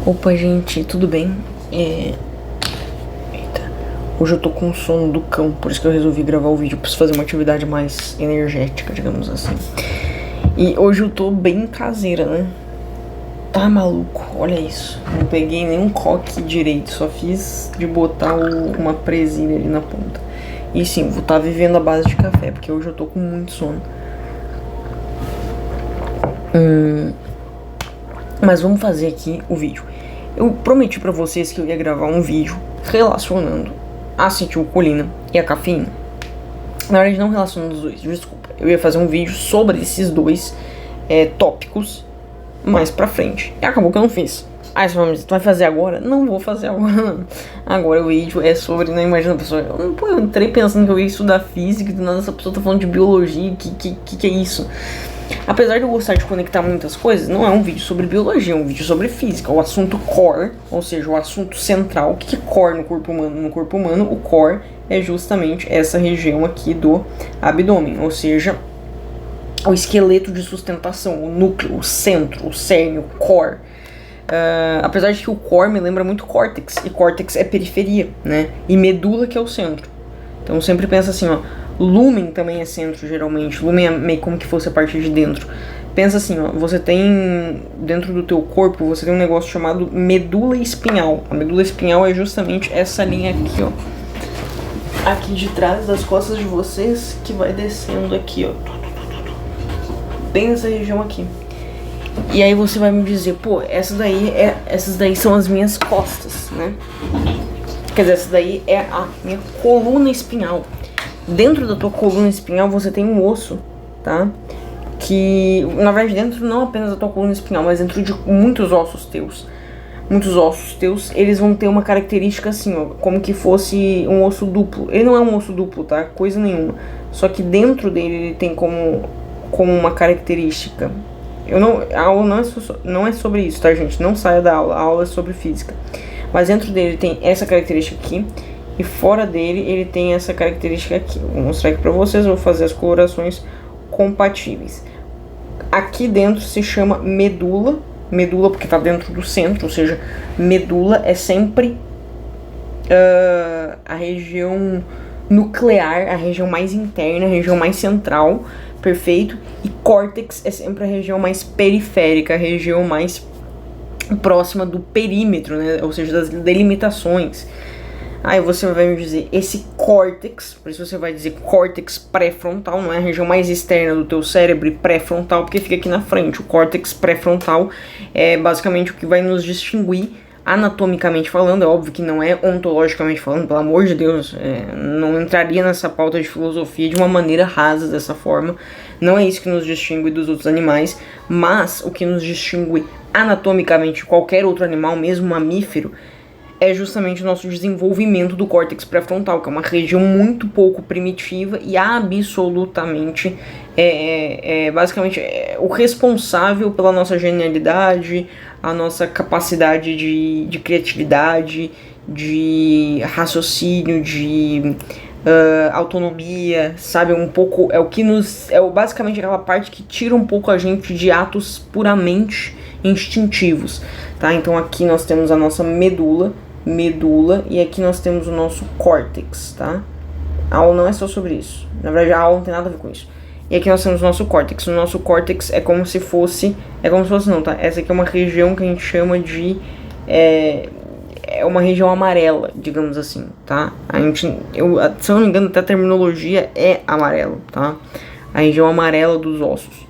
Opa, gente, tudo bem? Eita. Hoje eu tô com sono do cão, por isso que eu resolvi gravar o vídeo. Eu preciso fazer uma atividade mais energética, digamos assim. E hoje eu tô bem caseira, né? Tá maluco, olha isso. Não peguei nenhum coque direito, só fiz de botar uma presilha ali na ponta. E sim, vou estar vivendo à base de café, porque hoje eu tô com muito sono. Mas vamos fazer aqui o vídeo. Eu prometi pra vocês que eu ia gravar um vídeo relacionando a acetilcolina e a cafeína. Na verdade, não relacionando os dois, desculpa. Eu ia fazer um vídeo sobre esses dois tópicos mais pra frente. E acabou que eu não fiz. Aí você vai me dizer, tu vai fazer agora? Não vou fazer agora, não. Agora o vídeo é sobre, não imagina a pessoa. Eu entrei pensando que eu ia estudar física e do nada essa pessoa tá falando de biologia. Que é isso? Apesar de eu gostar de conectar muitas coisas, não é um vídeo sobre biologia, é um vídeo sobre física. O assunto core, ou seja, o assunto central. O que é core no corpo humano? No corpo humano, o core é justamente essa região aqui do abdômen, ou seja, o esqueleto de sustentação, o núcleo, o centro, o cerne, o core. Apesar de que o core me lembra muito córtex, e córtex é periferia, né? E medula que é o centro. Então sempre pensa assim, ó. Lúmen também é centro, geralmente. Lúmen é meio como que fosse a parte de dentro. Pensa assim, ó. Você tem, dentro do teu corpo, você tem um negócio chamado medula espinhal. A medula espinhal é justamente essa linha aqui, ó. Aqui de trás das costas de vocês, que vai descendo aqui, ó. Bem nessa região aqui. E aí você vai me dizer, pô, essas daí são as minhas costas, né? Quer dizer, essa daí é a minha coluna espinhal. Dentro da tua coluna espinhal você tem um osso, tá? Que, na verdade, dentro não apenas da tua coluna espinhal, mas dentro de muitos ossos teus. Muitos ossos teus, eles vão ter uma característica assim, ó, como que fosse um osso duplo. Ele não é um osso duplo, tá? Coisa nenhuma. Só que dentro dele ele tem como uma característica. A aula não é sobre isso, tá, gente? Não saia da aula, a aula é sobre física. Mas dentro dele tem essa característica aqui. E fora dele, ele tem essa característica aqui. Vou mostrar aqui pra vocês, vou fazer as colorações compatíveis. Aqui dentro se chama medula. Medula porque tá dentro do centro, ou seja, medula é sempre a região nuclear, a região mais interna, a região mais central, perfeito? E córtex é sempre a região mais periférica, a região mais próxima do perímetro, né? Ou seja, das delimitações. Aí você vai me dizer, esse córtex, por isso você vai dizer córtex pré-frontal, não é a região mais externa do teu cérebro, e pré-frontal porque fica aqui na frente. O córtex pré-frontal é basicamente o que vai nos distinguir anatomicamente falando, é óbvio que não é ontologicamente falando, pelo amor de Deus, não entraria nessa pauta de filosofia de uma maneira rasa dessa forma, não é isso que nos distingue dos outros animais, mas o que nos distingue anatomicamente de qualquer outro animal, mesmo mamífero, é justamente o nosso desenvolvimento do córtex pré-frontal, que é uma região muito pouco primitiva e absolutamente, basicamente, o responsável pela nossa genialidade, a nossa capacidade de criatividade, de raciocínio, de autonomia, sabe? Um pouco, é o que basicamente aquela parte que tira um pouco a gente de atos puramente instintivos, tá? Então aqui nós temos a nossa medula, e aqui nós temos o nosso córtex, tá? A aula não é só sobre isso. Na verdade, a aula não tem nada a ver com isso. E aqui nós temos o nosso córtex. O nosso córtex é como se fosse não, tá? Essa aqui é uma região que a gente chama de é uma região amarela, digamos assim, tá? Se eu não me engano, até a terminologia é amarelo, tá? A região amarela dos ossos.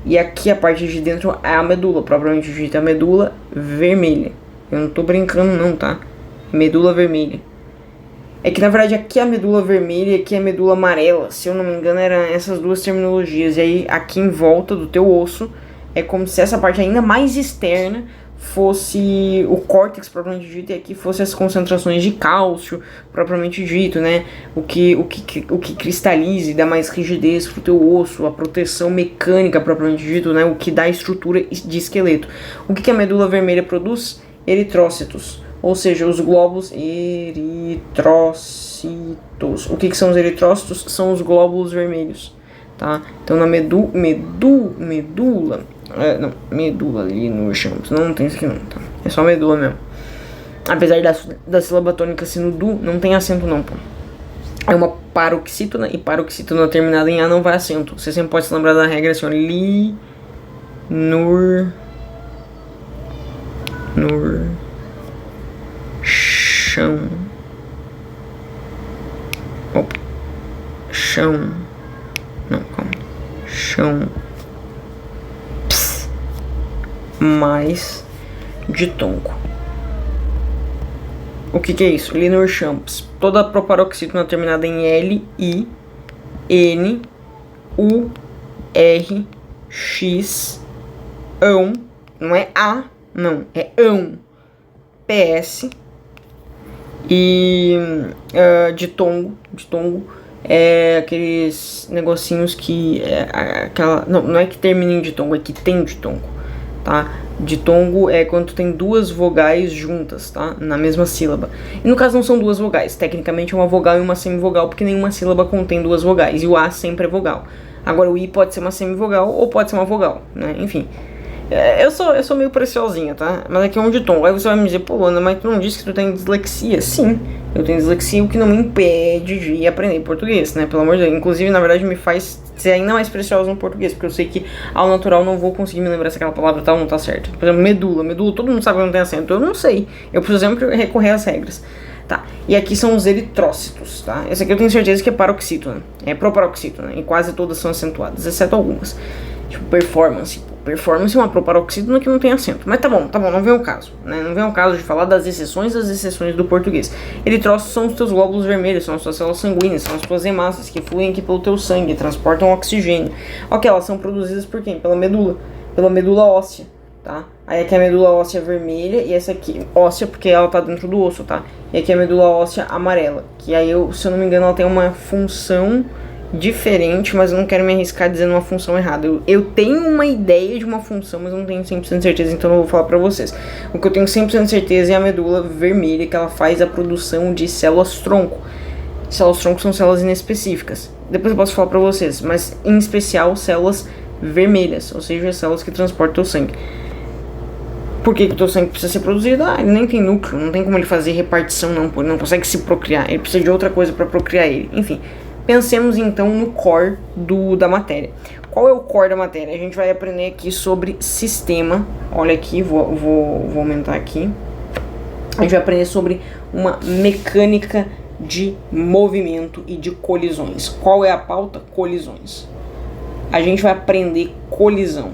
E aqui a parte de dentro é a medula, propriamente dita, a medula vermelha. Eu não tô brincando não, tá? Medula vermelha. É que na verdade aqui é a medula vermelha e aqui é a medula amarela. Se eu não me engano eram essas duas terminologias. E aí aqui em volta do teu osso é como se essa parte ainda mais externa fosse o córtex propriamente dito, e aqui fosse as concentrações de cálcio propriamente dito, né? O que cristaliza e dá mais rigidez pro teu osso, a proteção mecânica propriamente dito, né? O que dá estrutura de esqueleto. O que a medula vermelha produz? Eritrócitos, ou seja, os glóbulos eritrócitos. O que são os eritrócitos? São os glóbulos vermelhos, tá? Então na medula ali no chão, não tem isso aqui não, tá? É só medula mesmo. Apesar da sílaba tônica ser no du, não tem acento não, pô. É uma paroxítona, e paroxítona terminada em A não vai acento. Você sempre pode se lembrar da regra assim, ó. Li, nur, chão. Opa. Chão. Não, calma. Chão. Ps. Mais ditongo. O que é isso? Linur champs. Toda proparoxítona terminada em L, I, N, U, R, X, ão. Não é A, não. É ão. PS. E ditongo. Ditongo é aqueles negocinhos que... não é que termina em ditongo, é que tem ditongo, tá? Ditongo é quando tu tem duas vogais juntas, tá? Na mesma sílaba. E no caso não são duas vogais. Tecnicamente é uma vogal e uma semivogal, porque nenhuma sílaba contém duas vogais. E o A sempre é vogal. Agora o I pode ser uma semivogal ou pode ser uma vogal, né? Enfim. Eu sou meio preciosinha, tá? Mas aqui é um ditongo. Aí você vai me dizer, pô, Ana, mas tu não disse que tu tem dislexia? Sim, eu tenho dislexia, o que não me impede de aprender português, né? Pelo amor de Deus. Inclusive, na verdade, me faz ser ainda mais preciosa no português, porque eu sei que ao natural não vou conseguir me lembrar se aquela palavra tá ou não tá certa. Por exemplo, medula, todo mundo sabe que não tem acento. Eu não sei. Eu preciso sempre recorrer às regras. Tá, e aqui são os eritrócitos, tá? Esse aqui eu tenho certeza que é paroxítona, é proparoxítona, e quase todas são acentuadas, exceto algumas. Tipo, performance. Performance é uma proparoxítona que não tem acento. Mas tá bom, não vem o caso, né? Não vem o caso de falar das exceções do português. Eritrócitos são os teus glóbulos vermelhos, são as tuas células sanguíneas, são as tuas hemácias que fluem aqui pelo teu sangue, transportam oxigênio. Ok, elas são produzidas por quem? Pela medula óssea, tá? Aí aqui é a medula óssea vermelha e essa aqui, óssea porque ela tá dentro do osso, tá? E aqui é a medula óssea amarela, que aí, se eu não me engano, ela tem uma função diferente, mas eu não quero me arriscar dizendo uma função errada. Eu tenho uma ideia de uma função, mas eu não tenho 100% de certeza, então eu vou falar pra vocês. O que eu tenho 100% de certeza é a medula vermelha, que ela faz a produção de células-tronco. Células-tronco são células inespecíficas. Depois eu posso falar pra vocês, mas em especial células vermelhas, ou seja, células que transportam o sangue. Por que o teu sangue precisa ser produzido? Ele nem tem núcleo, não tem como ele fazer repartição, não, ele não consegue se procriar, ele precisa de outra coisa para procriar ele. Enfim, pensemos então no core da matéria. Qual é o core da matéria? A gente vai aprender aqui sobre sistema. Olha aqui, vou aumentar aqui. A gente vai aprender sobre uma mecânica de movimento e de colisões. Qual é a pauta? Colisões. A gente vai aprender colisão.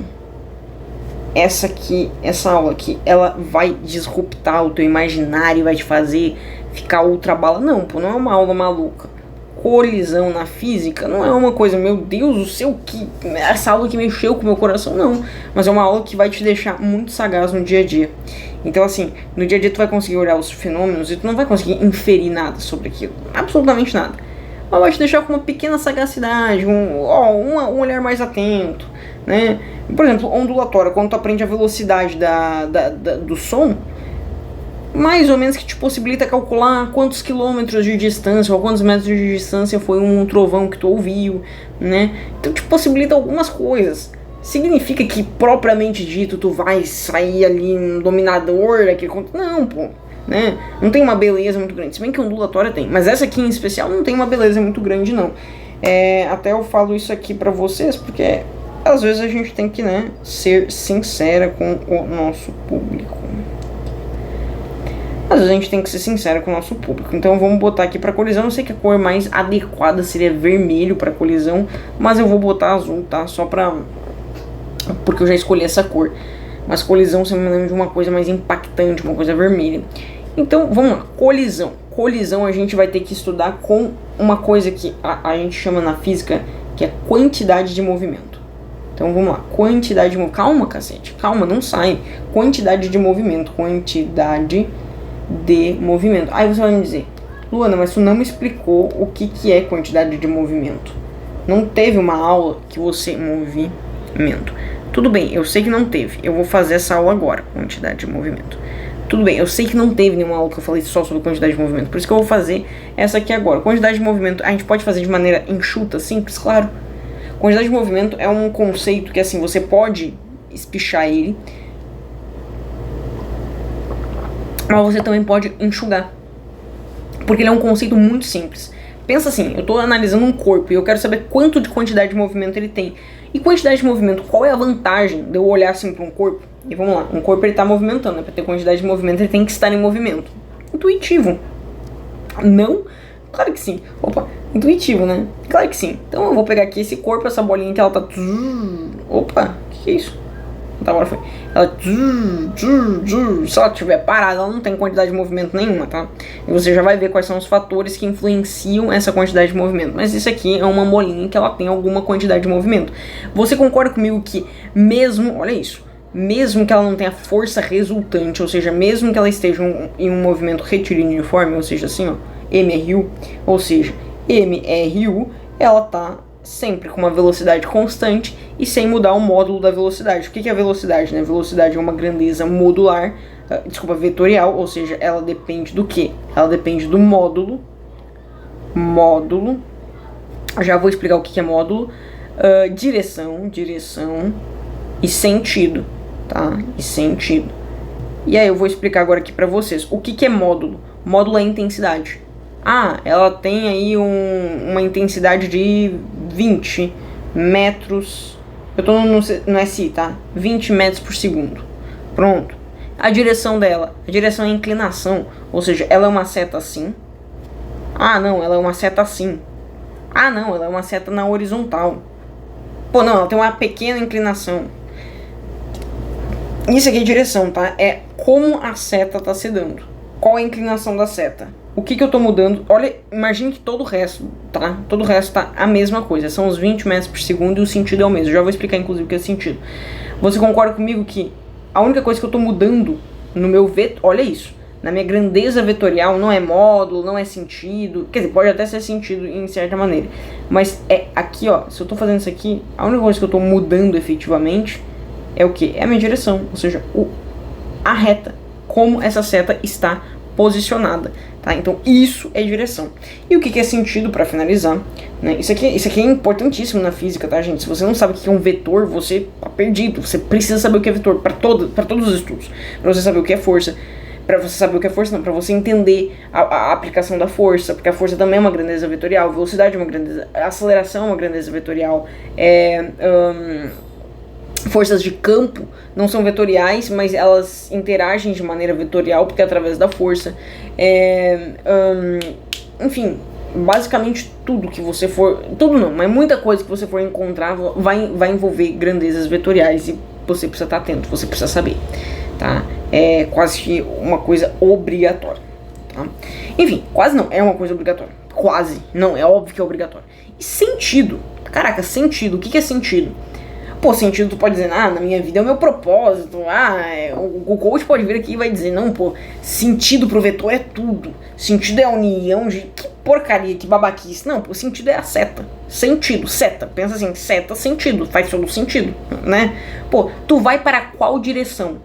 Essa aula aqui, ela vai disruptar o teu imaginário, vai te fazer ficar ultra bala. Não, pô, não é uma aula maluca. Colisão na física não é uma coisa, meu Deus do céu, essa aula que mexeu com o meu coração, não. Mas é uma aula que vai te deixar muito sagaz no dia a dia. Então, assim, no dia a dia tu vai conseguir olhar os fenômenos e tu não vai conseguir inferir nada sobre aquilo. Absolutamente nada. Mas vai te deixar com uma pequena sagacidade, um olhar mais atento, né? Por exemplo, ondulatória, quando tu aprende a velocidade do som, mais ou menos que te possibilita calcular quantos quilômetros de distância ou quantos metros de distância foi um trovão que tu ouviu, né? Então te possibilita algumas coisas. Significa que, propriamente dito, tu vai sair ali um dominador daquele conto? Não, pô, né? Não tem uma beleza muito grande, se bem que ondulatória tem, mas essa aqui em especial não tem uma beleza muito grande, não. Até eu falo isso aqui pra vocês, porque às vezes a gente tem que, né, ser sincera com o nosso público. Às vezes a gente tem que ser sincero com o nosso público. Então vamos botar aqui pra colisão. Eu sei que a cor mais adequada seria vermelho pra colisão, mas eu vou botar azul, tá? Só pra... porque eu já escolhi essa cor. Mas colisão sempre me lembra de uma coisa mais impactante, uma coisa vermelha. Então vamos lá, colisão. Colisão a gente vai ter que estudar com uma coisa que a gente chama na física, que é quantidade de movimento. Então vamos lá, quantidade de movimento. Calma, cacete, calma, não sai. Quantidade de movimento, quantidade de movimento. Aí você vai me dizer, Luana, mas tu não me explicou o que é quantidade de movimento. Não teve uma aula que você movimento. Tudo bem, eu sei que não teve. Eu vou fazer essa aula agora, quantidade de movimento. Tudo bem, eu sei que não teve nenhuma aula que eu falei só sobre quantidade de movimento. Por isso que eu vou fazer essa aqui agora. Quantidade de movimento, a gente pode fazer de maneira enxuta, simples, claro. Quantidade de movimento é um conceito que, assim, você pode espichar ele Mas você também pode enxugar. Porque ele é um conceito muito simples. Pensa assim, eu tô analisando um corpo e eu quero saber quanto de quantidade de movimento ele tem. E quantidade de movimento, qual é a vantagem de eu olhar assim para um corpo? E vamos lá, um corpo ele tá movimentando, né? Para ter quantidade de movimento ele tem que estar em movimento. Intuitivo. Não? Claro que sim. Opa, intuitivo, né? Claro que sim. Então eu vou pegar aqui esse corpo, essa bolinha que ela tá... Opa, que é isso? Tá, agora foi. Ela... Se ela estiver parada, ela não tem quantidade de movimento nenhuma, tá? E você já vai ver quais são os fatores que influenciam essa quantidade de movimento. Mas isso aqui é uma bolinha que ela tem alguma quantidade de movimento. Você concorda comigo que mesmo... Olha isso. Mesmo que ela não tenha força resultante, ou seja, mesmo que ela esteja em um movimento retilíneo uniforme, ou seja, assim, ó, MRU, ou seja, MRU, ela tá sempre com uma velocidade constante e sem mudar o módulo da velocidade. O que é a velocidade, né? Velocidade é uma grandeza modular, vetorial, ou seja, ela depende do quê? Ela depende do módulo, já vou explicar o que é módulo, direção e sentido, tá? E sentido. E aí eu vou explicar agora aqui pra vocês. O que é módulo? Módulo é intensidade. Ah, ela tem aí uma intensidade de 20 metros. Eu tô no SI, tá? 20 metros por segundo. Pronto. A direção dela. A direção é a inclinação. Ou seja, ela é uma seta assim. Ah, não, ela é uma seta assim. Ah, não, ela é uma seta na horizontal. Pô, não, ela tem uma pequena inclinação. Isso aqui é direção, tá? É como a seta tá se dando. Qual é a inclinação da seta? O que eu tô mudando? Olha, imagine que todo o resto, tá? Todo o resto tá a mesma coisa. São os 20 metros por segundo e o sentido é o mesmo. Eu já vou explicar, inclusive, o que é sentido. Você concorda comigo que a única coisa que eu tô mudando no meu vetor... Olha isso. Na minha grandeza vetorial não é módulo, não é sentido. Quer dizer, pode até ser sentido em certa maneira. Mas é aqui, ó. Se eu tô fazendo isso aqui, a única coisa que eu tô mudando efetivamente é o que? É a minha direção. Ou seja, a reta. Como essa seta está posicionada, tá? Então isso é direção. E o que é sentido, para finalizar, né? Isso aqui é importantíssimo na física, tá, gente? Se você não sabe o que é um vetor, você tá perdido. Você precisa saber o que é vetor para todos os estudos. Para você saber o que é força, para você saber o que é força, não, para você entender a aplicação da força, porque a força também é uma grandeza vetorial, velocidade é uma grandeza, aceleração é uma grandeza vetorial, forças de campo não são vetoriais, mas elas interagem de maneira vetorial, porque é através da força. Enfim, basicamente tudo que você for... Tudo não, mas muita coisa que você for encontrar vai envolver grandezas vetoriais e você precisa estar atento, você precisa saber, tá? É quase que uma coisa obrigatória, tá? Enfim, quase não, é uma coisa obrigatória. Quase, não, é óbvio que é obrigatório. E sentido, caraca, sentido, o que é sentido? Pô, sentido, tu pode dizer, na minha vida é o meu propósito. O coach pode vir aqui e vai dizer, não, pô, sentido pro vetor é tudo. Sentido é a união de... Que porcaria, que babaquice. Não, pô, sentido é a seta. Sentido, seta. Pensa assim, seta, sentido. Faz todo sentido, né? Pô, tu vai para qual direção?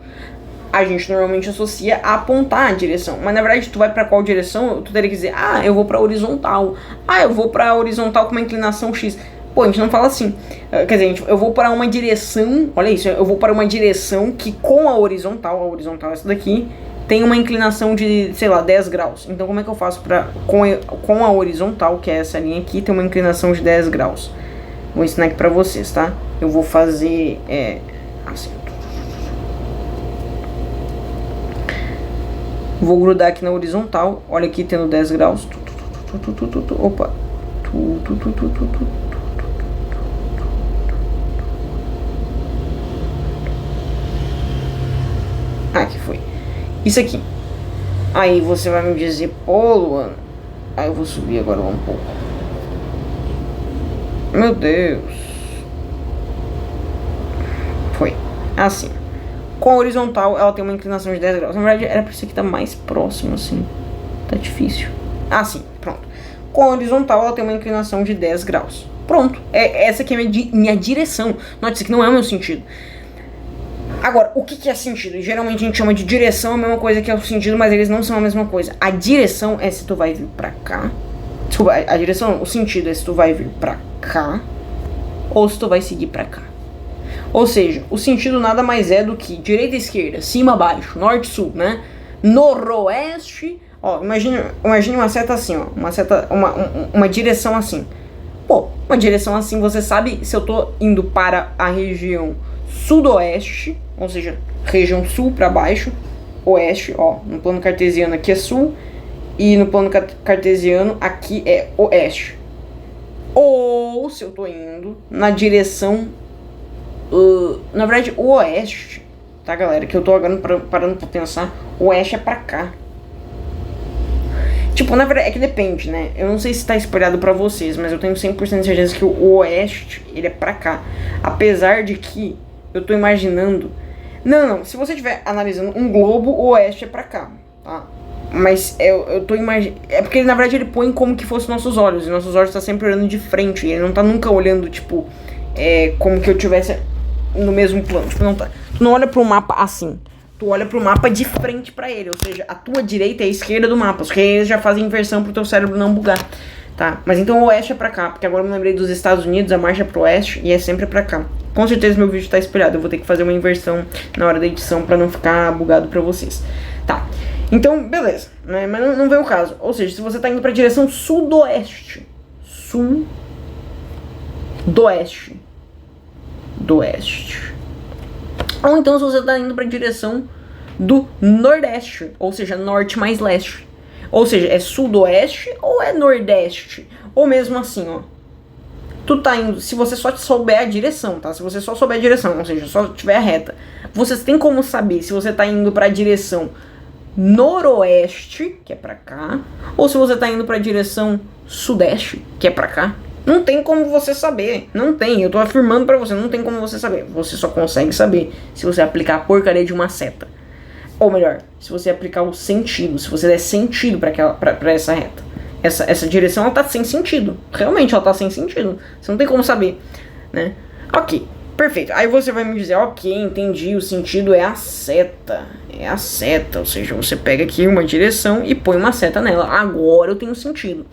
A gente normalmente associa a apontar a direção. Mas na verdade, tu vai para qual direção? Tu teria que dizer, eu vou pra horizontal. Eu vou pra horizontal com uma inclinação X. Pô, a gente não fala assim. Quer dizer, eu vou para uma direção... Olha isso, eu vou para uma direção que com a horizontal essa daqui, tem uma inclinação de, sei lá, 10 graus. Então como é que eu faço para com a horizontal, que é essa linha aqui, tem uma inclinação de 10 graus? Vou ensinar aqui para vocês, tá? Eu vou fazer... assim. Vou grudar aqui na horizontal. Olha aqui, tendo 10 graus. Opa. Que foi isso aqui. Aí você vai me dizer, pô, Luana. Aí eu vou subir agora um pouco. Meu Deus. Foi assim. Com a horizontal ela tem uma inclinação de 10 graus. Na verdade era pra isso aqui estar mais próximo assim. Tá difícil. Assim, pronto. Com a horizontal ela tem uma inclinação de 10 graus. Pronto. Essa aqui é minha direção. Note, isso aqui não é o meu sentido. Agora, o que é sentido? Geralmente a gente chama de direção a mesma coisa que é o sentido, mas eles não são a mesma coisa. A direção é se tu vai vir pra cá. Desculpa, a direção, o sentido é se tu vai vir pra cá ou se tu vai seguir pra cá. Ou seja, o sentido nada mais é do que direita e esquerda, cima, baixo, norte, sul, né? noroeste. Ó, imagine uma seta assim, ó. Uma direção assim. Pô, uma direção assim, você sabe se eu tô indo para a região sudoeste, ou seja, região sul para baixo, oeste, ó, no plano cartesiano aqui é sul, e no plano cartesiano aqui é oeste. Ou se eu tô indo na direção, na verdade, o oeste, tá, galera? Que eu tô agora parando pra pensar, o oeste é pra cá. Tipo, na verdade, é que depende, né? Eu não sei se tá espelhado pra vocês, mas eu tenho 100% de certeza que o oeste, ele é pra cá. Apesar de que eu tô imaginando... Não, se você estiver analisando um globo, o oeste é pra cá, tá? Mas eu tô imaginando... É porque, na verdade, ele põe como que fosse nossos olhos. E nossos olhos tá sempre olhando de frente. E ele não tá nunca olhando, tipo... como que eu tivesse no mesmo plano. Tipo, não tá... Tu não olha pro mapa assim. Tu olha pro mapa de frente pra ele, ou seja, a tua direita é a esquerda do mapa, porque eles já fazem inversão pro teu cérebro não bugar, tá? Mas então o oeste é pra cá, porque agora eu me lembrei dos Estados Unidos, a marcha é pro oeste e é sempre pra cá. Com certeza meu vídeo tá espelhado, eu vou ter que fazer uma inversão na hora da edição pra não ficar bugado pra vocês, tá? Então, beleza, né? Mas não vem o caso, ou seja, se você tá indo pra direção sudoeste, sudoeste, ou então se você tá indo pra direção do nordeste, ou seja, norte mais leste. Ou seja, é sudoeste ou é nordeste? Ou mesmo assim, ó. Tu tá indo, se você só souber a direção, tá? Se você só souber a direção, ou seja, só tiver a reta, vocês têm como saber se você tá indo pra direção noroeste, que é pra cá, ou se você tá indo pra direção sudeste, que é pra cá. Não tem como você saber, não tem, eu tô afirmando pra você, não tem como você saber. Você só consegue saber se você aplicar a porcaria de uma seta. Ou melhor, se você aplicar o sentido, se você der sentido pra essa reta. Essa direção, ela tá sem sentido, realmente ela tá sem sentido, você não tem como saber, né? Ok, perfeito, aí você vai me dizer, ok, entendi, o sentido é a seta, ou seja, você pega aqui uma direção e põe uma seta nela, agora eu tenho sentido.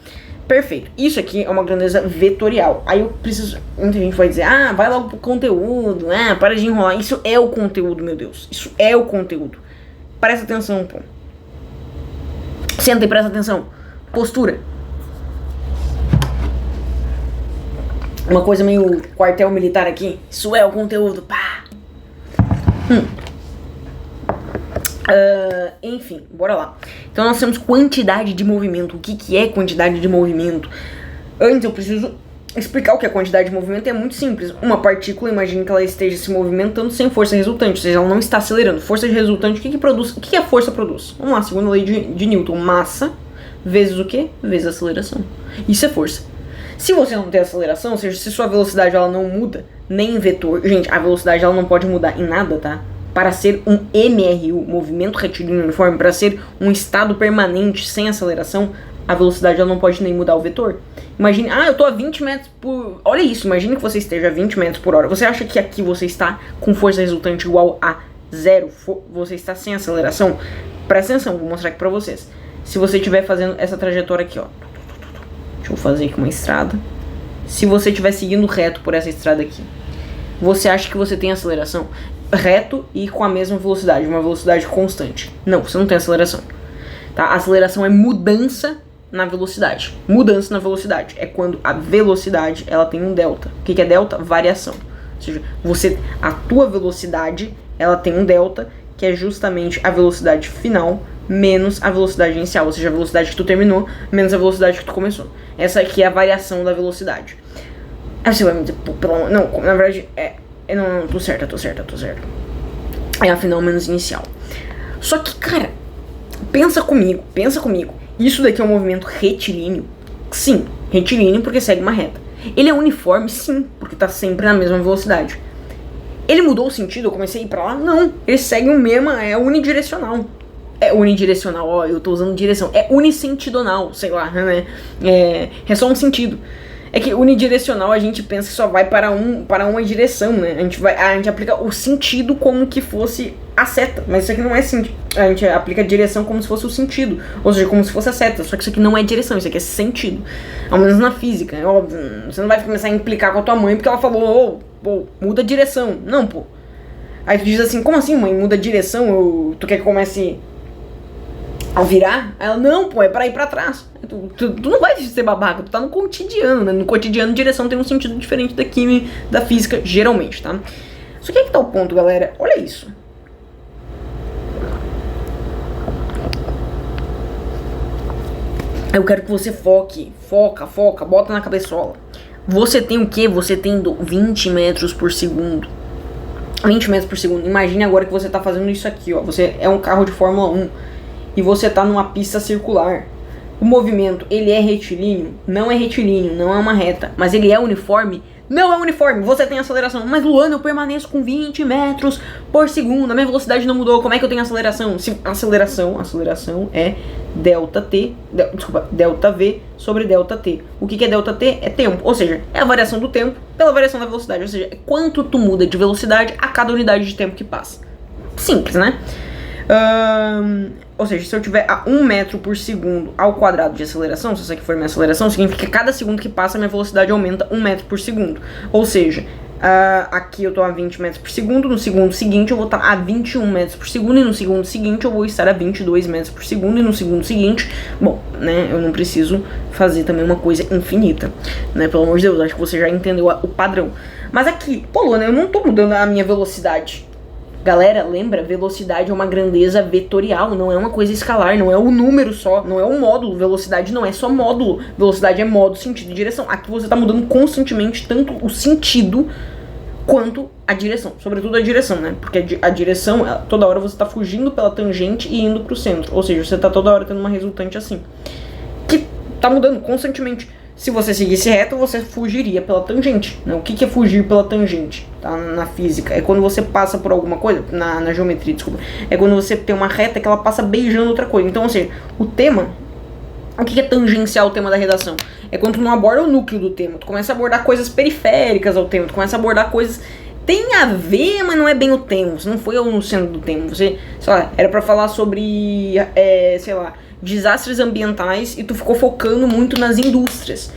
Perfeito, isso aqui é uma grandeza vetorial. Aí eu preciso, muita gente vai dizer, vai logo pro conteúdo, para de enrolar. Isso é o conteúdo, meu Deus, isso é o conteúdo. Presta atenção, pô. Senta e presta atenção. Postura. Uma coisa meio quartel militar aqui. Isso é o conteúdo, pá. Enfim, bora lá. Então nós temos quantidade de movimento. O que é quantidade de movimento? Antes eu preciso explicar o que é quantidade de movimento. É muito simples. Uma partícula, imagine que ela esteja se movimentando sem força resultante, ou seja, ela não está acelerando. Força de resultante, o que produz? O que a força produz? Vamos lá, segundo a lei de Newton. Massa vezes o quê? Vezes a aceleração. Isso é força. Se você não tem aceleração, ou seja, se sua velocidade ela não muda, nem em vetor... Gente, a velocidade ela não pode mudar em nada, tá? Para ser um MRU, movimento retilíneo uniforme, para ser um estado permanente sem aceleração, a velocidade ela não pode nem mudar o vetor. Imagine, eu tô a 20 metros por... Olha isso, imagine que você esteja a 20 metros por hora. Você acha que aqui você está com força resultante igual a 0? Você está sem aceleração? Presta atenção, vou mostrar aqui pra vocês. Se você estiver fazendo essa trajetória aqui, ó. Deixa eu fazer aqui uma estrada. Se você estiver seguindo reto por essa estrada aqui, você acha que você tem aceleração? Reto e com a mesma velocidade, uma velocidade constante. Não, você não tem aceleração. Tá? A aceleração é mudança na velocidade. Mudança na velocidade é quando a velocidade ela tem um delta. O que é delta? Variação. Ou seja, a tua velocidade ela tem um delta, que é justamente a velocidade final menos a velocidade inicial, ou seja, a velocidade que tu terminou menos a velocidade que tu começou. Essa aqui é a variação da velocidade. Aí você vai me dizer, pô, não, na verdade não, tô certa. É a final menos inicial. Só que, cara, pensa comigo. Isso daqui é um movimento retilíneo? Sim, retilíneo porque segue uma reta. Ele é uniforme? Sim, porque tá sempre na mesma velocidade. Ele mudou o sentido, eu comecei a ir pra lá? Não, ele segue o mesmo, é unidirecional. É unidirecional, ó, eu tô usando direção. É unisentidonal, sei lá, né? É só um sentido. É que unidirecional a gente pensa que só vai para uma direção, né? A gente aplica o sentido como que fosse a seta, mas isso aqui não é sentido. A gente aplica a direção como se fosse o sentido, ou seja, como se fosse a seta, só que isso aqui não é direção, isso aqui é sentido. Ao menos na física, é óbvio. Você não vai começar a implicar com a tua mãe porque ela falou, muda a direção. Não, pô. Aí tu diz assim, como assim, mãe, muda a direção? Tu quer que comece Ao virar, ela, não, pô, é pra ir pra trás. Tu não vai ser babaca, tu tá no cotidiano, né? No cotidiano, direção tem um sentido diferente da química, da física, geralmente, tá? Só que aí que tá o ponto, galera. Olha isso. Eu quero que você foca, bota na cabeçola. Você tem o quê? Você tem 20 metros por segundo. 20 metros por segundo. Imagine agora que você tá fazendo isso aqui, ó. Você é um carro de Fórmula 1 e você tá numa pista circular. O movimento, ele é retilíneo? Não é retilíneo, não é uma reta. Mas ele é uniforme? Não é uniforme, você tem aceleração. Mas Luana, eu permaneço com 20 metros por segundo, a minha velocidade não mudou, como é que eu tenho aceleração? Aceleração é delta V sobre delta T. O que é delta T? É tempo, ou seja, é a variação do tempo pela variação da velocidade. Ou seja, é quanto tu muda de velocidade a cada unidade de tempo que passa. Simples, né? Ou seja, se eu tiver a 1 metro por segundo ao quadrado de aceleração, se essa aqui for minha aceleração, significa que cada segundo que passa, minha velocidade aumenta 1 metro por segundo. Ou seja, aqui eu estou a 20 metros por segundo, no segundo seguinte eu vou estar a 21 metros por segundo, e no segundo seguinte eu vou estar a 22 metros por segundo, e no segundo seguinte, bom, né, eu não preciso fazer também uma coisa infinita, né, pelo amor de Deus, acho que você já entendeu o padrão. Mas aqui, pô, Luana, eu não estou mudando a minha velocidade. Galera, lembra, velocidade é uma grandeza vetorial, não é uma coisa escalar, não é o número só, não é um módulo. Velocidade não é só módulo, velocidade é modo, sentido e direção. Aqui você tá mudando constantemente tanto o sentido quanto a direção, sobretudo a direção, né? Porque a direção, toda hora você tá fugindo pela tangente e indo pro centro, ou seja, você tá toda hora tendo uma resultante assim, que tá mudando constantemente. Se você seguisse reto, você fugiria pela tangente, né? O que é fugir pela tangente, tá? Na física, é quando você passa por alguma coisa, na geometria, desculpa, é quando você tem uma reta que ela passa beijando outra coisa. Então, assim, o tema, o que é tangencial o tema da redação? É quando tu não aborda o núcleo do tema, tu começa a abordar coisas periféricas ao tema, tu começa a abordar coisas... Tem a ver, mas não é bem o tema, você não foi no centro do tema, você, sei lá, era pra falar sobre, sei lá, desastres ambientais e tu ficou focando muito nas indústrias.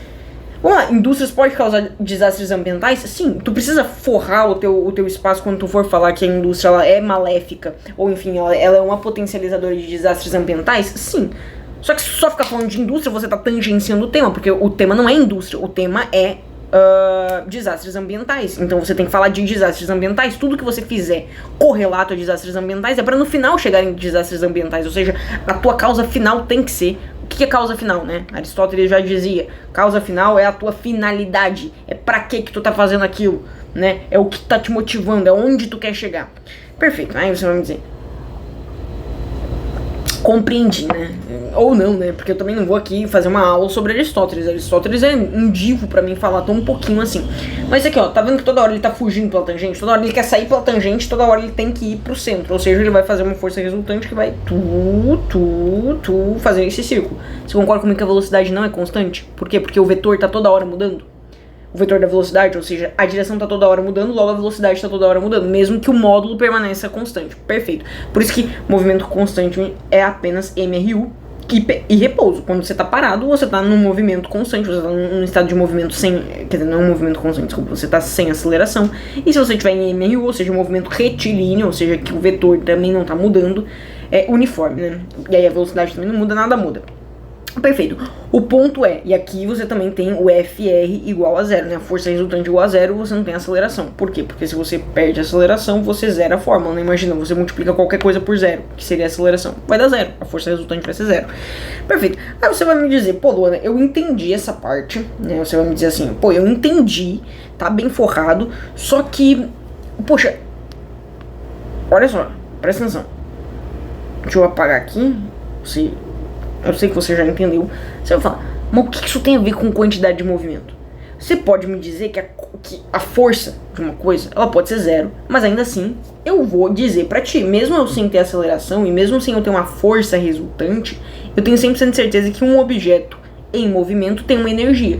Vamos lá, indústrias podem causar desastres ambientais? Sim, tu precisa forrar o teu espaço quando tu for falar que a indústria ela é maléfica, ou enfim, ela é uma potencializadora de desastres ambientais? Sim. Só que se só ficar falando de indústria, você tá tangenciando o tema, porque o tema não é indústria, o tema é desastres ambientais. Então você tem que falar de desastres ambientais. Tudo que você fizer correlato a desastres ambientais é para no final chegar em desastres ambientais. Ou seja, a tua causa final tem que ser... O que é causa final, né? Aristóteles já dizia, causa final é a tua finalidade, é pra que tu tá fazendo aquilo, né? É o que tá te motivando, é onde tu quer chegar. Perfeito, aí você vai me dizer, compreendi, né? Ou não, né? Porque eu também não vou aqui fazer uma aula sobre Aristóteles. Aristóteles é um divo pra mim falar tão um pouquinho assim. Mas aqui, ó, tá vendo que toda hora ele tá fugindo pela tangente? Toda hora ele quer sair pela tangente, toda hora ele tem que ir pro centro. Ou seja, ele vai fazer uma força resultante que vai fazer esse círculo. Você concorda comigo que a velocidade não é constante? Por quê? Porque o vetor tá toda hora mudando. O vetor da velocidade, ou seja, a direção tá toda hora mudando, logo a velocidade tá toda hora mudando, mesmo que o módulo permaneça constante. Perfeito. Por isso que movimento constante é apenas MRU e repouso. Quando você tá parado, você tá num movimento constante, você tá num estado de movimento sem... Quer dizer, não é um movimento constante, desculpa, você tá sem aceleração. E se você tiver em MRU, ou seja, um movimento retilíneo, ou seja, que o vetor também não tá mudando, é uniforme, né? E aí a velocidade também não muda, nada muda. Perfeito. O ponto é, e aqui você também tem o FR igual a zero, né? A força resultante igual a zero, você não tem aceleração. Por quê? Porque se você perde a aceleração, você zera a fórmula, né? Imagina, você multiplica qualquer coisa por zero, que seria a aceleração. Vai dar zero, a força resultante vai ser zero. Perfeito. Aí você vai me dizer, pô, Luana, eu entendi essa parte, né? Você vai me dizer assim, pô, eu entendi, tá bem forrado, só que, poxa, olha só, presta atenção. Deixa eu apagar aqui, eu sei que você já entendeu. Você vai falar, mas o que isso tem a ver com quantidade de movimento? Você pode me dizer que a força de uma coisa, ela pode ser zero, mas ainda assim, eu vou dizer pra ti, mesmo eu sem ter aceleração e mesmo sem eu ter uma força resultante, eu tenho 100% de certeza que um objeto em movimento tem uma energia.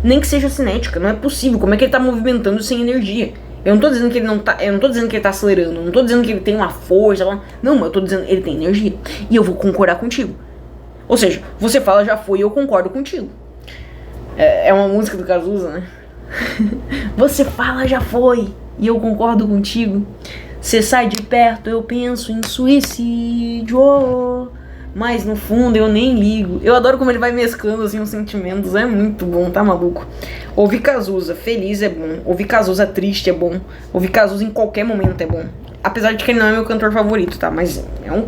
Nem que seja cinética, não é possível. Como é que ele tá movimentando sem energia? Eu não tô dizendo que ele não tá, eu não tô dizendo que ele tá acelerando, eu não tô dizendo que ele tem uma força, não, mas eu tô dizendo que ele tem energia. E eu vou concordar contigo. Ou seja, você fala já foi e eu concordo contigo. É uma música do Cazuza, né? Você fala já foi e eu concordo contigo. Você sai de perto, eu penso em suicídio. mas no fundo eu nem ligo. Eu adoro como ele vai mesclando assim os sentimentos, é muito bom, tá maluco? Ouvir Cazuza feliz é bom, ouvir Cazuza triste é bom, ouvir Cazuza em qualquer momento é bom. Apesar de que ele não é meu cantor favorito, tá? Mas é um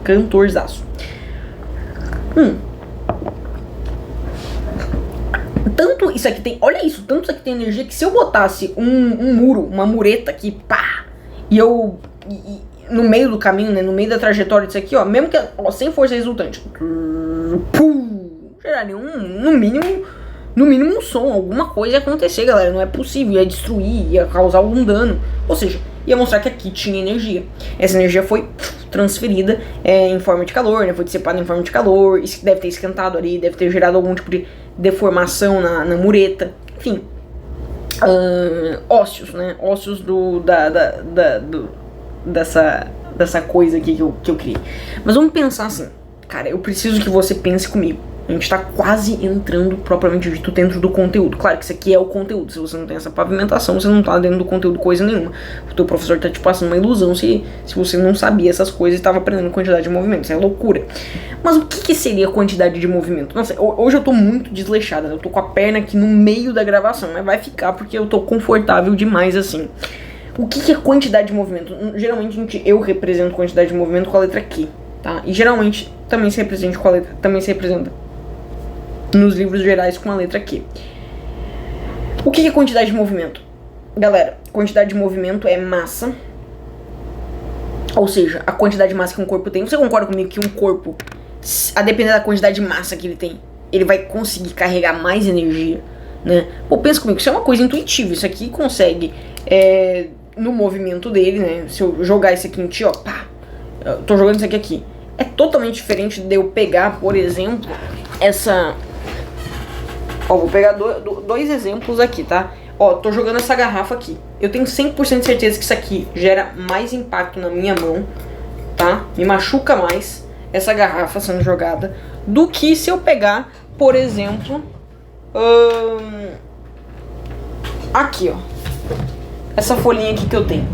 cantorzaço. Tanto isso aqui tem, olha isso, tanto isso aqui tem energia que se eu botasse um muro, uma mureta aqui, pá, e eu, no meio do caminho, né, no meio da trajetória disso aqui, ó, mesmo que, ó, sem força resultante, pum, geraria no mínimo um som, alguma coisa ia acontecer, galera, não é possível, ia destruir, ia causar algum dano, ou seja, ia mostrar que aqui tinha energia. Essa energia foi transferida em forma de calor, né, foi dissipada em forma de calor, isso deve ter esquentado ali, deve ter gerado algum tipo de deformação na mureta, enfim, ósseos, né, ósseos dessa coisa aqui que eu criei. Mas vamos pensar assim, cara, eu preciso que você pense comigo. A gente tá quase entrando, propriamente dito, dentro do conteúdo. Claro que isso aqui é o conteúdo. Se você não tem essa pavimentação, você não tá dentro do conteúdo coisa nenhuma. O teu professor tá te passando uma ilusão se você não sabia essas coisas e tava aprendendo quantidade de movimento. Isso é loucura. Mas o que seria quantidade de movimento? Nossa, hoje eu tô muito desleixada. Eu tô com a perna aqui no meio da gravação. Mas vai ficar porque eu tô confortável demais assim. O que é quantidade de movimento? Geralmente eu represento quantidade de movimento com a letra Q, tá? E geralmente também se representa com a letra, também se representa nos livros gerais com a letra Q. O que é quantidade de movimento? Galera, quantidade de movimento é massa. Ou seja, a quantidade de massa que um corpo tem. Você concorda comigo que um corpo, a depender da quantidade de massa que ele tem, ele vai conseguir carregar mais energia, né? Pô, pensa comigo, isso é uma coisa intuitiva. Isso aqui consegue, no movimento dele, né? Se eu jogar isso aqui em ti, ó, pá, eu tô jogando isso aqui. É totalmente diferente de eu pegar, por exemplo, essa... Ó, vou pegar dois exemplos aqui, tá? Ó, tô jogando essa garrafa aqui. Eu tenho 100% de certeza que isso aqui gera mais impacto na minha mão, tá? Me machuca mais essa garrafa sendo jogada do que se eu pegar, por exemplo, aqui, ó, essa folhinha aqui que eu tenho.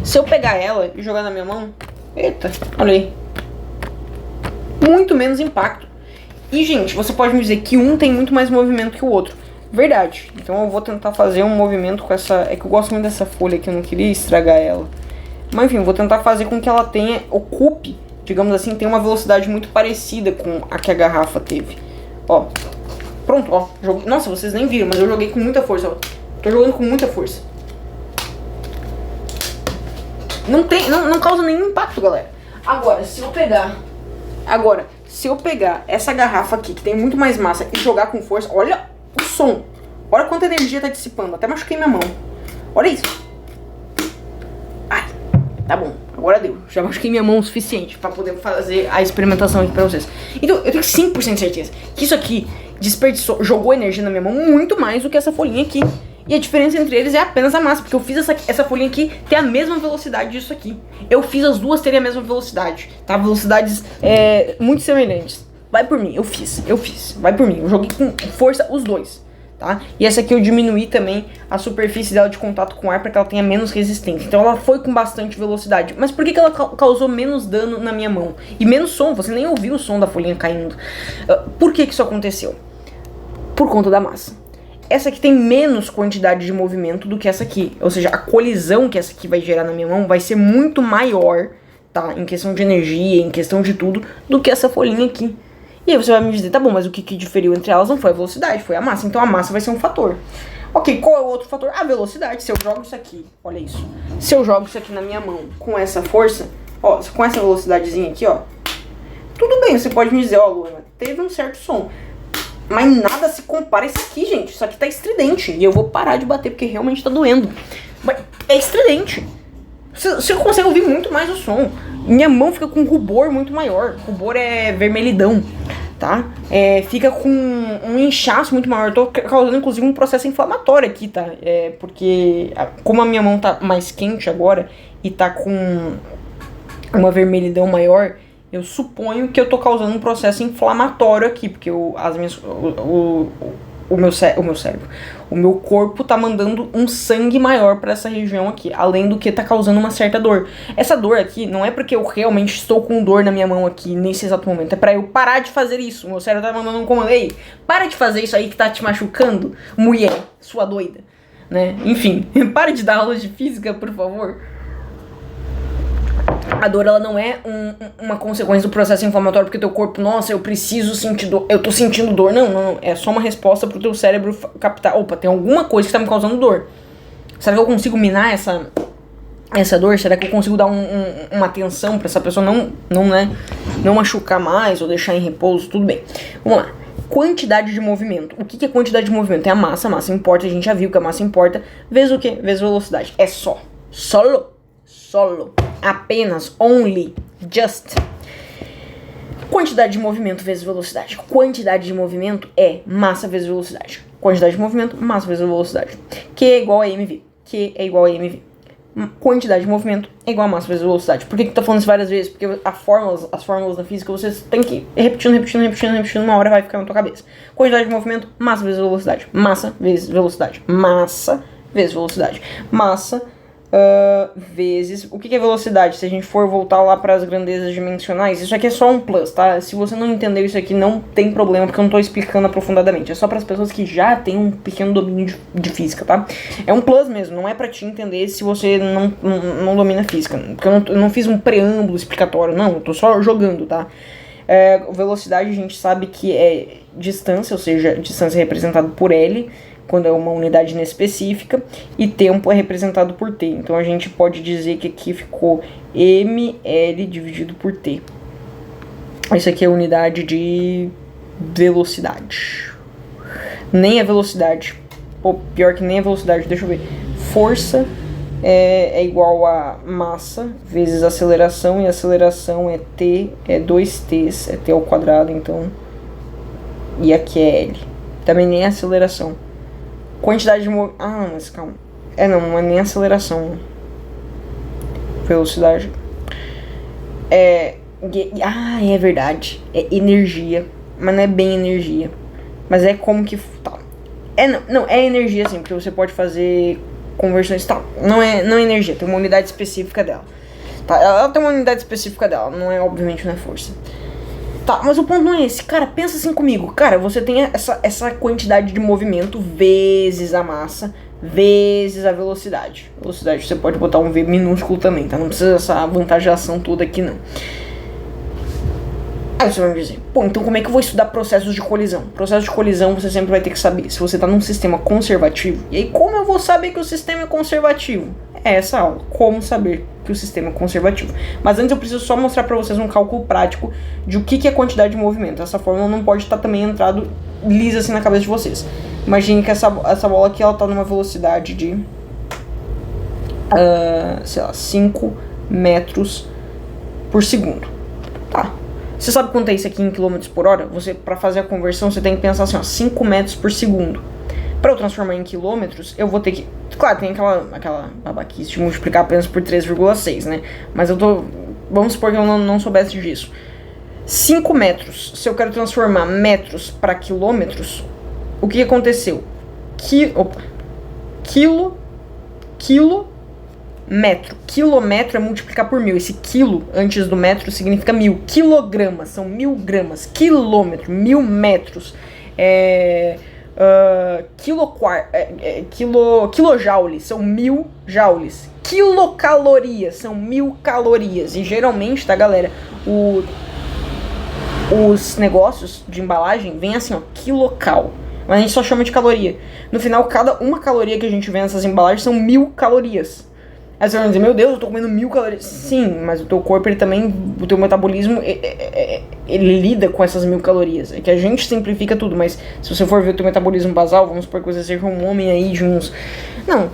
Se eu pegar ela e jogar na minha mão, eita, olha aí, muito menos impacto. E, gente, você pode me dizer que um tem muito mais movimento que o outro. Verdade. Então eu vou tentar fazer um movimento com essa... É que eu gosto muito dessa folha aqui, eu não queria estragar ela. Mas, enfim, vou tentar fazer com que ela ocupe, digamos assim, tenha uma velocidade muito parecida com a que a garrafa teve. Ó, pronto, ó. Nossa, vocês nem viram, mas eu joguei com muita força, ó. Tô jogando com muita força. Não causa nenhum impacto, galera. Agora, se eu pegar essa garrafa aqui, que tem muito mais massa, e jogar com força, olha o som. Olha quanta energia tá dissipando. Até machuquei minha mão. Olha isso. Ai, tá bom. Agora deu. Já machuquei minha mão o suficiente pra poder fazer a experimentação aqui pra vocês. Então, eu tenho 100% de certeza que isso aqui jogou energia na minha mão muito mais do que essa folhinha aqui. E a diferença entre eles é apenas a massa, porque eu fiz essa folhinha aqui ter a mesma velocidade disso aqui. Eu fiz as duas terem a mesma velocidade, tá? Velocidades muito semelhantes. Vai por mim, eu fiz. Vai por mim, eu joguei com força os dois, tá? E essa aqui eu diminuí também a superfície dela de contato com o ar para que ela tenha menos resistência. Então ela foi com bastante velocidade. Mas por que ela causou menos dano na minha mão? E menos som, você nem ouviu o som da folhinha caindo. Por que isso aconteceu? Por conta da massa. Essa aqui tem menos quantidade de movimento do que essa aqui. Ou seja, a colisão que essa aqui vai gerar na minha mão vai ser muito maior, tá? Em questão de energia, em questão de tudo, do que essa folhinha aqui. E aí você vai me dizer, tá bom, mas o que diferiu entre elas não foi a velocidade, foi a massa. Então a massa vai ser um fator. Ok, qual é o outro fator? A velocidade. Se eu jogo isso aqui, olha isso. Se eu jogo isso aqui na minha mão com essa força, ó, com essa velocidadezinha aqui, ó. Tudo bem, você pode me dizer, ó, Luana, teve um certo som. Mas nada se compara a isso aqui, gente. Isso aqui tá estridente. E eu vou parar de bater porque realmente tá doendo. Mas é estridente. Você consegue ouvir muito mais o som. Minha mão fica com um rubor muito maior. Rubor é vermelhidão, tá? Fica com um inchaço muito maior. Eu tô causando, inclusive, um processo inflamatório aqui, tá? Porque como a minha mão tá mais quente agora e tá com uma vermelhidão maior, eu suponho que eu tô causando um processo inflamatório aqui, porque o o meu cérebro. O meu corpo tá mandando um sangue maior pra essa região aqui, além do que tá causando uma certa dor. Essa dor aqui não é porque eu realmente estou com dor na minha mão aqui nesse exato momento, é pra eu parar de fazer isso. O meu cérebro tá mandando um comando: ei, para de fazer isso aí que tá te machucando, mulher, sua doida, né? Enfim, para de dar aulas de física, por favor. A dor, ela não é uma consequência do processo inflamatório, porque teu corpo, nossa, eu preciso sentir dor, eu tô sentindo dor. Não. É só uma resposta pro teu cérebro captar: opa, tem alguma coisa que tá me causando dor. Será que eu consigo minar essa dor? Será que eu consigo dar uma atenção pra essa pessoa não machucar mais ou deixar em repouso? Tudo bem. Vamos lá. Quantidade de movimento. O que é quantidade de movimento? É a massa. A massa importa, a gente já viu que a massa importa. Vezes o quê? Vezes velocidade. É solo. Apenas, only, just. Quantidade de movimento vezes velocidade. Quantidade de movimento é massa vezes velocidade. Quantidade de movimento, massa vezes velocidade. Q é igual a mv. Q é igual a mv. Quantidade de movimento é igual a massa vezes velocidade. Por que eu tô falando isso várias vezes? Porque as fórmulas da física, você tem que ir repetindo, uma hora vai ficar na tua cabeça. Quantidade de movimento, massa vezes velocidade. Massa vezes velocidade. Massa vezes velocidade. Massa vezes... O que é velocidade? Se a gente for voltar lá para as grandezas dimensionais, isso aqui é só um plus, tá? Se você não entendeu isso aqui, não tem problema, porque eu não tô explicando aprofundadamente. É só para as pessoas que já têm um pequeno domínio de física, tá? É um plus mesmo, não é para te entender se você não domina física. Porque eu não fiz um preâmbulo explicatório, não. Eu tô só jogando, tá? Velocidade a gente sabe que é distância, ou seja, distância representada por L, quando é uma unidade inespecífica, e tempo é representado por T. Então a gente pode dizer que aqui ficou ml dividido por T. Isso aqui é a unidade de velocidade. Nem a velocidade. Pô, pior que nem a velocidade, deixa eu ver. Força é igual a massa vezes aceleração, e aceleração é T, é 2T's, é T ao quadrado, então. E aqui é L. Também nem a aceleração. Quantidade de movimento. Ah, mas calma. Não é nem aceleração. Velocidade. É verdade. É energia. Mas não é bem energia. Mas é como que. Tá. É energia sim, porque você pode fazer conversões. Tá. Não é energia, tem uma unidade específica dela. Tá, ela tem uma unidade específica dela. Obviamente não é força. Tá, mas o ponto não é esse. Cara, pensa assim comigo. Cara, você tem essa quantidade de movimento vezes a massa, vezes a velocidade. Velocidade, você pode botar um V minúsculo também, tá? Não precisa dessa avantajação toda aqui, não. Aí você vai me dizer, pô, então como é que eu vou estudar processos de colisão? Processo de colisão você sempre vai ter que saber se você tá num sistema conservativo. E aí, como eu vou saber que o sistema é conservativo? É essa aula, como saber que o sistema é conservativo. Mas antes eu preciso só mostrar pra vocês um cálculo prático de o que é quantidade de movimento. Essa fórmula não pode estar também entrado lisa assim na cabeça de vocês. Imagine que essa bola aqui, ela tá numa velocidade de 5 metros por segundo, tá? Você sabe quanto é isso aqui em quilômetros por hora? Pra fazer a conversão, você tem que pensar assim, 5 metros por segundo. Pra eu transformar em quilômetros, eu vou ter que... Claro, tem aquela babaquice de multiplicar apenas por 3,6, né? Mas vamos supor que eu não soubesse disso. 5 metros, se eu quero transformar metros para quilômetros, o que aconteceu? Metro. Quilômetro é multiplicar por 1000. Esse quilo antes do metro significa 1000. Quilogramas são 1000 gramas. Quilômetro, 1000 metros. Kilojoules são 1000 joules. Quilocalorias são 1000 calorias. E geralmente, tá, galera, os negócios de embalagem vem assim, quilocal. Mas a gente só chama de caloria. No final, cada uma caloria que a gente vê nessas embalagens são 1000 calorias. Aí você vai dizer, meu Deus, eu tô comendo 1000 calorias. Sim, mas o teu corpo, ele também, o teu metabolismo, ele lida com essas 1000 calorias. É que a gente simplifica tudo, mas se você for ver o teu metabolismo basal, vamos supor que você seja um homem aí de uns... Não,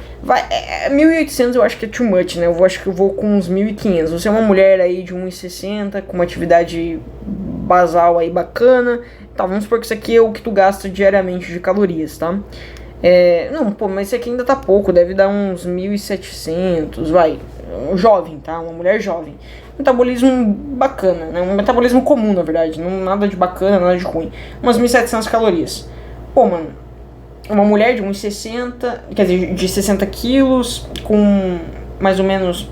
1800 eu acho que é too much, né? Eu acho que eu vou com uns 1500. Você é uma mulher aí de 1,60, com uma atividade basal aí bacana. Tá, vamos supor que isso aqui é o que tu gasta diariamente de calorias, tá? Não, pô, mas isso aqui ainda tá pouco, deve dar uns 1700, vai, jovem, tá, uma mulher jovem, metabolismo bacana, né, um metabolismo comum, na verdade, não nada de bacana, nada de ruim, umas 1700 calorias, pô, mano, uma mulher de uns 60, quer dizer, de 60 quilos, com mais ou menos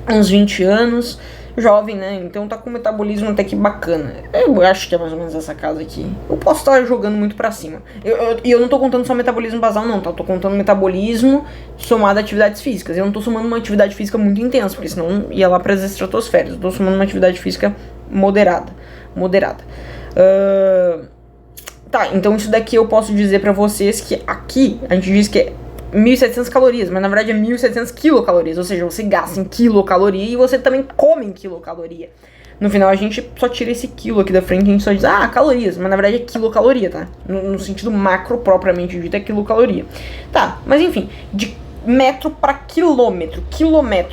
uns 20 anos, jovem, né? Então tá com um metabolismo até que bacana. Eu acho que é mais ou menos essa casa aqui. Eu posso estar jogando muito pra cima. E eu não tô contando só metabolismo basal, não, tá? Eu tô contando metabolismo somado a atividades físicas. Eu não tô somando uma atividade física muito intensa, porque senão ia lá pras estratosferas. Eu tô somando uma atividade física moderada. Tá, então isso daqui eu posso dizer pra vocês que aqui a gente diz que é 1.700 calorias, mas na verdade é 1.700 quilocalorias, ou seja, você gasta em quilocaloria e você também come em quilocaloria. No final a gente só tira esse quilo aqui da frente e a gente só diz, calorias, mas na verdade é quilocaloria, tá? No sentido macro propriamente dito é quilocaloria. Tá, mas enfim, de metro para quilômetro,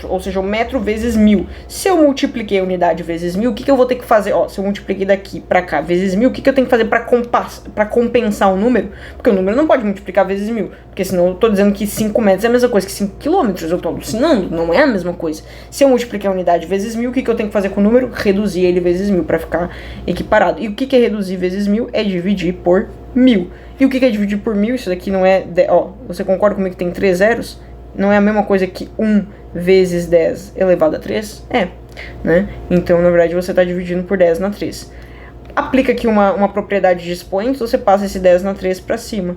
ou seja, o metro vezes 1.000. Se eu multipliquei a unidade vezes 1.000, o que eu vou ter que fazer? Ó, se eu multipliquei daqui para cá vezes 1.000, o que eu tenho que fazer para compensar o número? Porque o número não pode multiplicar vezes 1.000, porque senão eu tô dizendo que 5 metros é a mesma coisa que 5 quilômetros, eu tô alucinando, não é a mesma coisa. Se eu multipliquei a unidade vezes 1.000, o que eu tenho que fazer com o número? Reduzir ele vezes 1.000 para ficar equiparado. E o que é reduzir vezes 1.000? É dividir por 1.000. E o que é dividir por 1.000? Isso daqui não é... você concorda comigo que tem 3 zeros? Não é a mesma coisa que 1 vezes 10 elevado a 3? É, né? Então, na verdade, você está dividindo por 10 na 3. Aplica aqui uma propriedade de expoentes, você passa esse 10 na 3 para cima.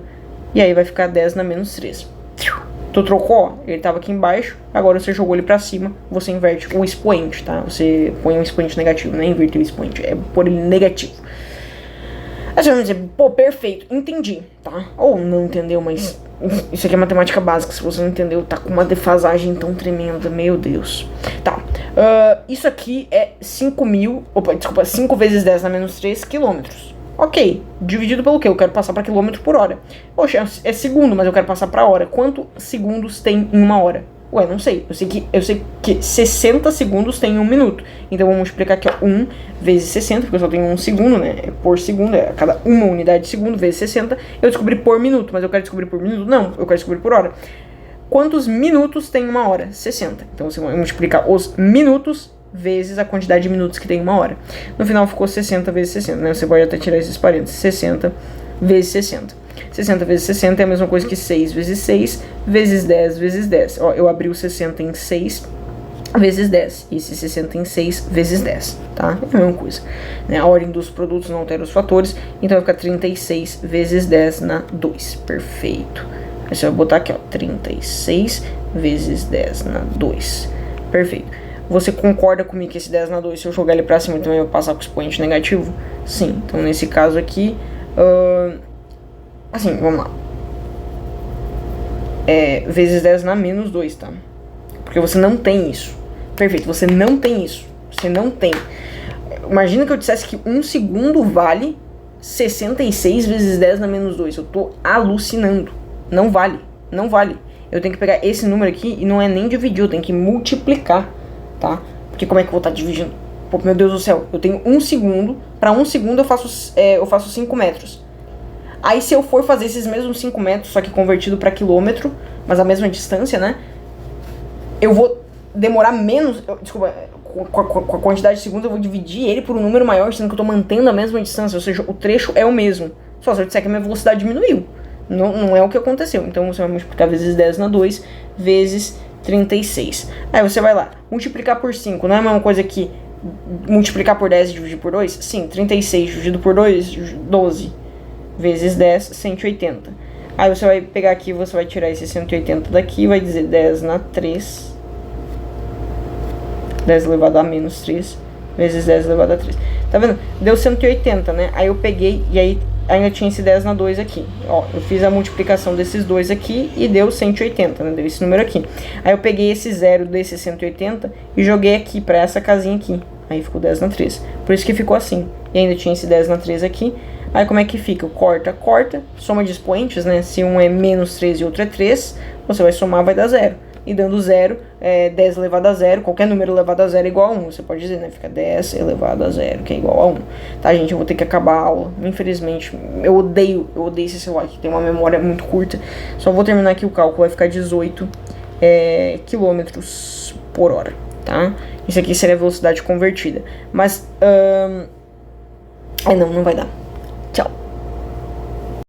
E aí vai ficar 10 na menos 3. Tu trocou, ele estava aqui embaixo, agora você jogou ele para cima, você inverte o expoente, tá? Você põe um expoente negativo, não é inverter o expoente, é pôr ele negativo. Aí você vai dizer, pô, perfeito, entendi, tá? Ou não entendeu, mas isso aqui é matemática básica, se você não entendeu, tá com uma defasagem tão tremenda, meu Deus. Tá, isso aqui é 5 vezes 10 na menos 3 quilômetros. Ok, dividido pelo quê? Eu quero passar para quilômetro por hora. Poxa, é segundo, mas eu quero passar para hora. Quantos segundos tem em uma hora? Ué, não sei. Eu sei que 60 segundos tem 1 minuto. Então, vamos multiplicar aqui, ó. 1 vezes 60, porque eu só tenho 1 segundo, né? É por segundo, é a cada uma unidade de segundo vezes 60. Eu descobri por minuto, mas eu quero descobrir por minuto? Não, eu quero descobrir por hora. Quantos minutos tem uma hora? 60. Então, você vai multiplicar os minutos vezes a quantidade de minutos que tem uma hora. No final, ficou 60 vezes 60, né? Você pode até tirar esses parênteses. 60 vezes 60. 60 vezes 60 é a mesma coisa que 6 vezes 6 vezes 10 vezes 10. Ó, eu abri o 60 em 6 vezes 10. E esse 60 em 6 vezes 10, tá? É a mesma coisa. Né? A ordem dos produtos não altera os fatores, então vai ficar 36 vezes 10 na 2. Perfeito. Aí você vai botar aqui, ó, 36 vezes 10 na 2. Perfeito. Você concorda comigo que esse 10 na 2, se eu jogar ele pra cima, também vai passar com o expoente negativo? Sim. Então, nesse caso aqui... assim, vamos lá. Vezes 10 na menos 2, tá? Porque você não tem isso. Perfeito, você não tem isso. Você não tem. Imagina que eu dissesse que 1 segundo vale 66 vezes 10 na menos 2. Eu tô alucinando. Não vale. Não vale. Eu tenho que pegar esse número aqui e não é nem dividir, eu tenho que multiplicar, tá? Porque como é que eu vou estar dividindo? Pô, meu Deus do céu. Eu tenho 1 segundo. Pra 1 segundo eu faço 5 metros. Aí se eu for fazer esses mesmos 5 metros, só que convertido para quilômetro, mas a mesma distância, né? Eu vou demorar menos... com a quantidade de segundos eu vou dividir ele por um número maior, sendo que eu tô mantendo a mesma distância, ou seja, o trecho é o mesmo. Só se eu disser que a minha velocidade diminuiu. Não é o que aconteceu. Então você vai multiplicar vezes 10 na 2, vezes 36. Aí você vai lá, multiplicar por 5, não é a mesma coisa que multiplicar por 10 e dividir por 2? Sim, 36 dividido por 2, 12. Vezes 10, 180. Aí você vai pegar aqui, você vai tirar esse 180 daqui, vai dizer 10 na 3. 10 elevado a menos 3, vezes 10 elevado a 3. Tá vendo? Deu 180, né? Aí eu peguei, e aí ainda tinha esse 10 na 2 aqui. Ó, eu fiz a multiplicação desses dois aqui e deu 180, né? Deu esse número aqui. Aí eu peguei esse zero desse 180 e joguei aqui, pra essa casinha aqui. Aí ficou 10 na 3. Por isso que ficou assim. E ainda tinha esse 10 na 3 aqui. Aí como é que fica? Corta, soma de expoentes, né? Se um é menos 3 e outro é 3, você vai somar, vai dar 0. E dando 0, 10 elevado a 0, qualquer número elevado a 0 é igual a 1. Você pode dizer, né? Fica 10 elevado a 0, que é igual a 1. Tá, gente? Eu vou ter que acabar a aula. Infelizmente, eu odeio esse celular que tem uma memória muito curta. Só vou terminar aqui o cálculo, vai ficar 18 quilômetros por hora, tá? Isso aqui seria a velocidade convertida. Mas, não vai dar. Tchau.